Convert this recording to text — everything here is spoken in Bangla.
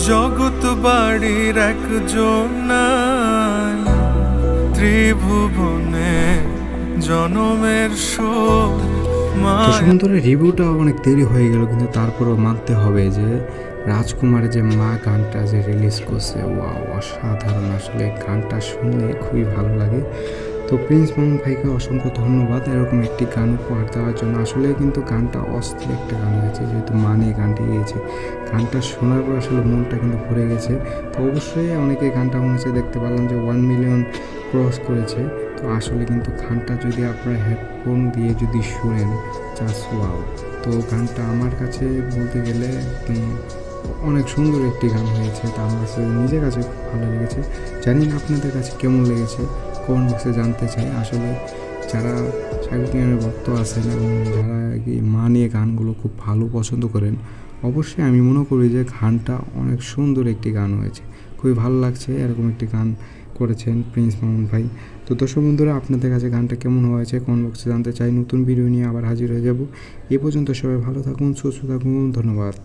জগৎ বাড়ির একজন নাই, ত্রিভুবনে জনমের শোক। দর্শক বন্ধুরা, রিভিউটা অনেক দেরি হয়ে গেল, কিন্তু তারপরেও মানতে হবে যে রাজকুমারের যে মা গানটা যে রিলিজ করছে, ওয়াও অসাধারণ। আসলে গানটা শুনলে খুবই ভালো লাগে। তো প্রিন্স মামুন ভাইকে অসংখ্য ধন্যবাদ এরকম একটি গান উপহার দেওয়ার জন্য। আসলে কিন্তু গানটা অস্থির একটা গান হয়েছে, যেহেতু মানে গানটি গিয়েছে। গানটা শোনার পর আসলে মনটা কিন্তু ভরে গেছে। তো অবশ্যই অনেকে গানটা শুনেছে, দেখতে পারলাম যে 1 মিলিয়ন ক্রস করেছে। তো আসলে কিন্তু গানটা যদি আপনারা হেডফোন দিয়ে যদি শুনেন, জাস্ট ওয়াও। তো গানটা আমার কাছে বলতে গেলে অনেক সুন্দর একটি গান হয়েছে। তো আমার কাছে নিজের কাছে খুব ভালো লেগেছে। জানি না আপনাদের কাছে কেমন লেগেছে, কমেন্ট বক্সে জানতে চাই। আসলে যারা শাকিব খানের ভক্ত আছেন এবং যারা মা নিয়ে গানগুলো খুব ভালো পছন্দ করেন, অবশ্যই আমি মনে করি যে গানটা অনেক সুন্দর একটি গান হয়েছে। খুবই ভালো লাগছে এরকম একটি গান করেছেন প্রিন্স মামুন ভাই। তো দর্শক বন্ধুরা, আপনাদের কাছে গানটা কেমন হয়েছে কমেন্ট বক্সে জানতে চাই। নতুন ভিডিও নিয়ে আবার হাজির হয়ে যাব। এ পর্যন্ত সবাই ভালো থাকুন, সুস্থ থাকুন, ধন্যবাদ।